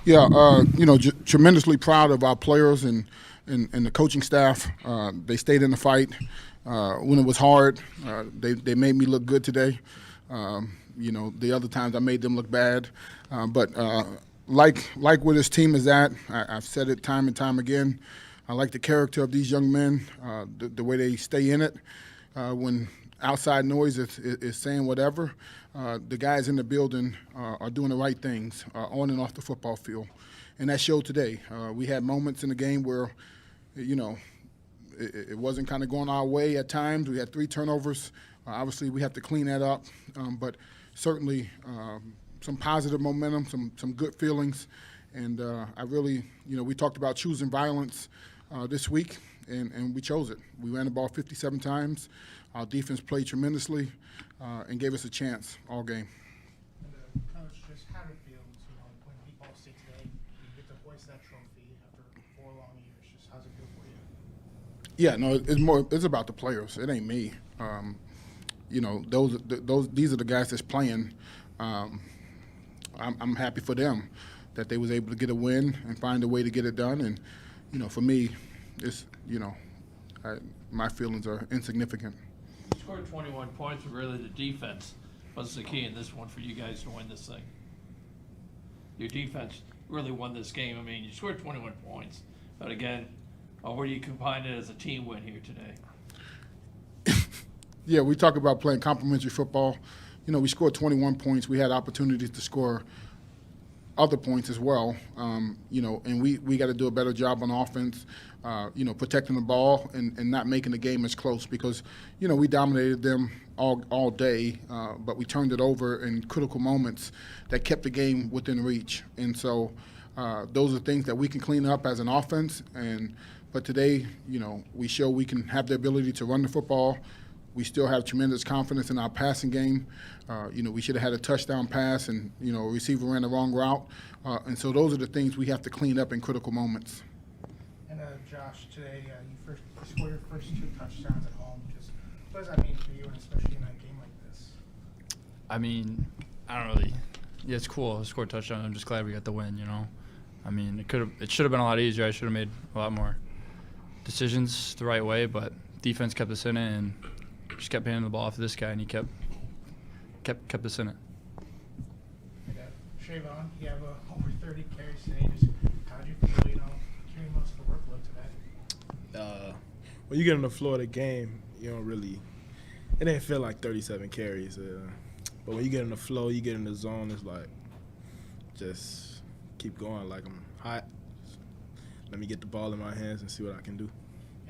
Yeah, tremendously proud of our players and the coaching staff. They stayed in the fight when it was hard. They made me look good today. The other times I made them look bad. But like where this team is at, I've said it time and time again. I like the character of these young men, the way they stay in it. When outside noise is saying whatever, the guys in the building are doing the right things on and off the football field. And that showed today. We had moments in the game where, it wasn't kind of going our way at times. We had 3 turnovers. Obviously, we have to clean that up. But certainly some positive momentum, some good feelings. And I really, we talked about choosing violence this week, and we chose it. We ran the ball 57 times. Our defense played tremendously and gave us a chance all game. And Coach, just how it feels, when people say today you get to hoist that trophy after 4 long years. Just how's it feel for you? Yeah, no, it's about the players. It ain't me. These are the guys that's playing. I'm happy for them that they was able to get a win and find a way to get it done. And for me, it's my feelings are insignificant. You scored 21 points, but really the defense was the key in this one for you guys to win this thing. Your defense really won this game. I mean, you scored 21 points, but again, where do you combine it as a team win here today? Yeah, we talk about playing complementary football. We scored 21 points. We had opportunities to score other points as well, and we got to do a better job on offense, protecting the ball and not making the game as close because, we dominated them all day, but we turned it over in critical moments that kept the game within reach. And so those are things that we can clean up as an offense. But today, we show we can have the ability to run the football. We still have tremendous confidence in our passing game. We should have had a touchdown pass, and a receiver ran the wrong route. And so those are the things we have to clean up in critical moments. And Josh, today you scored your first 2 touchdowns at home. Just what does that mean for you, and especially in a game like this? I mean, I don't really. Yeah, it's cool. I scored a touchdown. I'm just glad we got the win. I mean, it should have been a lot easier. I should have made a lot more decisions the right way, but defense kept us in it and just kept handing the ball off to this guy, and he kept us in it. And Trayvon, you have over 30 carries today. Just how did you feel, carrying most of the workload today? When you get on the floor of the game, you don't really – it didn't feel like 37 carries. But when you get in the flow, you get in the zone, it's like just keep going like I'm hot. Let me get the ball in my hands and see what I can do.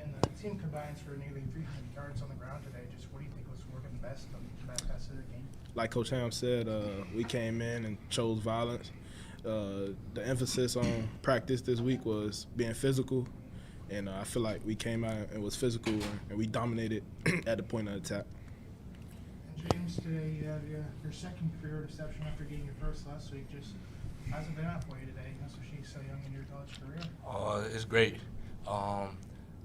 And the team combines for nearly 300 yards on the ground today. Just what do you think was working best on the back half of the game? Like Coach Ham said, we came in and chose violence. The emphasis on practice this week was being physical, and I feel like we came out and was physical, and we dominated at the point of attack. And James, today you have your second career reception after getting your first last week. Just how's it been out for you today, especially so young in your college career? It's great. I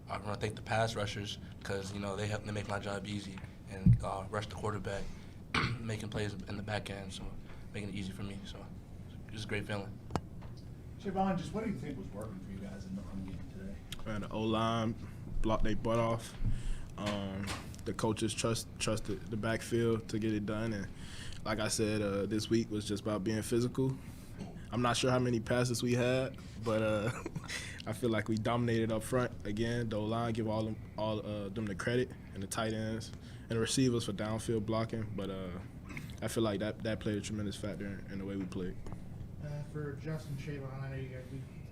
want to thank the pass rushers because, they help to make my job easy and rush the quarterback, making plays in the back end, so making it easy for me. So it's a great feeling. Trayvon, just what do you think was working for you guys in the run game today? Man, the O-line blocked their butt off. The coaches trusted the backfield to get it done. And like I said, this week was just about being physical. I'm not sure how many passes we had, but I feel like we dominated up front again. The O-line, give all them the credit, and the tight ends and the receivers for downfield blocking. But I feel like that played a tremendous factor in the way we played. For Justin Trayvon, I know you guys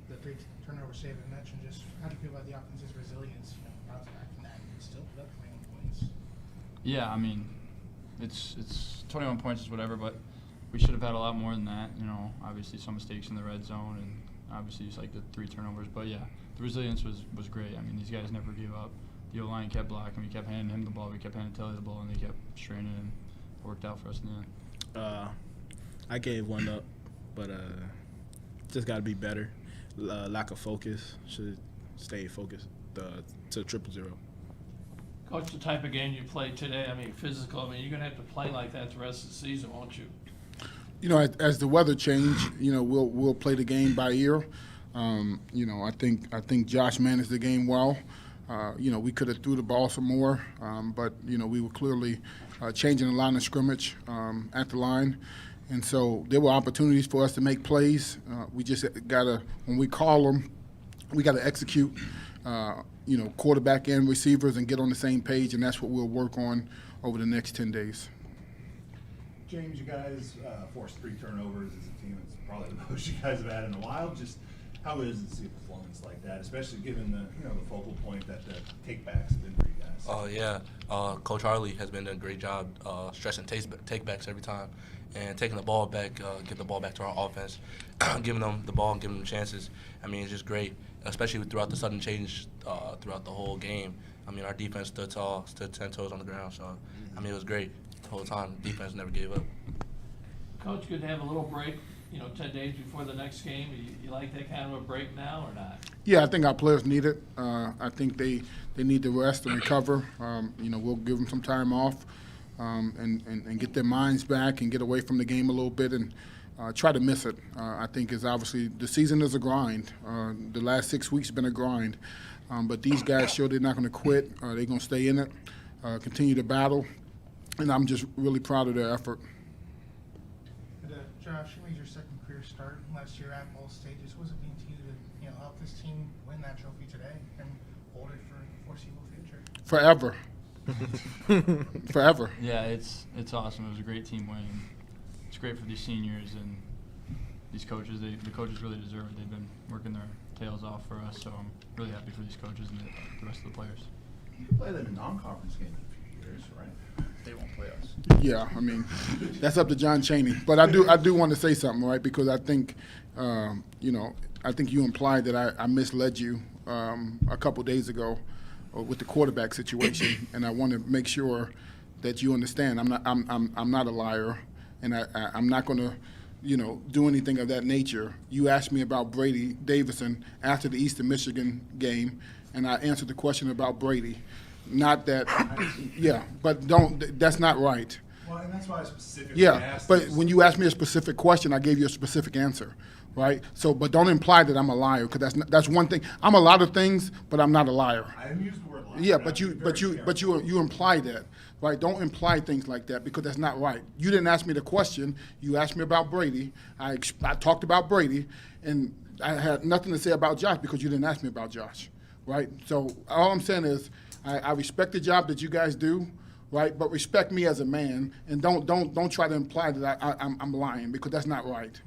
the 3 turnover save and mentioned. Just how do you feel about the offense's resilience? Bounce back from that and still put up 21 points. Yeah, I mean, it's 21 points is whatever, but we should have had a lot more than that. Obviously some mistakes in the red zone, and obviously just like the 3 turnovers. But yeah, the resilience was great. I mean, these guys never gave up. The O-line kept blocking. We kept handing him the ball. We kept handing Telly the ball, and they kept straining, and it worked out for us in the end. I gave one up, but just got to be better. Lack of focus. Should stay focused to 0-0. Coach, the type of game you played today, I mean, physical, you're going to have to play like that the rest of the season, won't you? You know, as the weather change, you know, we'll play the game by ear. You know, I think Josh managed the game well. You know, we could have threw the ball some more, but you know, we were clearly changing the line of scrimmage at the line, and so there were opportunities for us to make plays. We just gotta, when we call them, we gotta execute. You know, quarterback and receivers, and get on the same page, and that's what we'll work on over the next 10 days. James, you guys forced 3 turnovers as a team. It's probably the most you guys have had in a while. Just how is it to see a performance like that, especially given the the focal point that the takebacks have been for you guys? Oh yeah, Coach Harley has been doing a great job stressing takebacks every time, and taking the ball back, get the ball back to our offense, giving them the ball and giving them chances. I mean, it's just great, especially throughout the sudden change throughout the whole game. I mean, our defense stood tall, stood 10 toes on the ground. So, I mean, it was great the whole time. Defense never gave up. Coach, good to have a little break, you know, 10 days before the next game. You like that kind of a break now or not? Yeah, I think our players need it. I think they need to rest and recover. You know, we'll give them some time off and get their minds back and get away from the game a little bit and try to miss it. I think is obviously the season is a grind. The last 6 weeks have been a grind. But these guys show they're not going to quit. They're going to stay in it, continue to battle, and I'm just really proud of their effort. Josh, you made your second career start last year at Ball State. Just what does it mean to you to help this team win that trophy today and hold it for the foreseeable future? Forever. Forever. Yeah, it's awesome. It was a great team win. It's great for these seniors and these coaches. The coaches really deserve it. They've been working their tails off for us, so I'm really happy for these coaches and the rest of the players. You can play them in non-conference games in a few years, right? They won't play us. Yeah, I mean, that's up to John Chaney. But I do want to say something, right? Because I think, you know, I think you implied that I misled you a couple days ago with the quarterback situation, and I want to make sure that you understand. I'm not a liar, and I'm not going to, you know, do anything of that nature. You asked me about Brady Davison after the Eastern Michigan game, and I answered the question about Brady. Not that, yeah, but that's not right. Well, and that's why I specifically Yeah, asked but this. when you asked me a specific question, I gave you a specific answer, right? So, but don't imply that I'm a liar, because that's one thing. I'm a lot of things, but I'm not a liar. I didn't use the word liar. Yeah, I'm but being very careful. you imply that, right? Don't imply things like that, because that's not right. You didn't ask me the question. You asked me about Brady. I talked about Brady, and I had nothing to say about Josh because you didn't ask me about Josh, right? So all I'm saying is I respect the job that you guys do, right? But respect me as a man, and don't try to imply that I'm lying, because that's not right.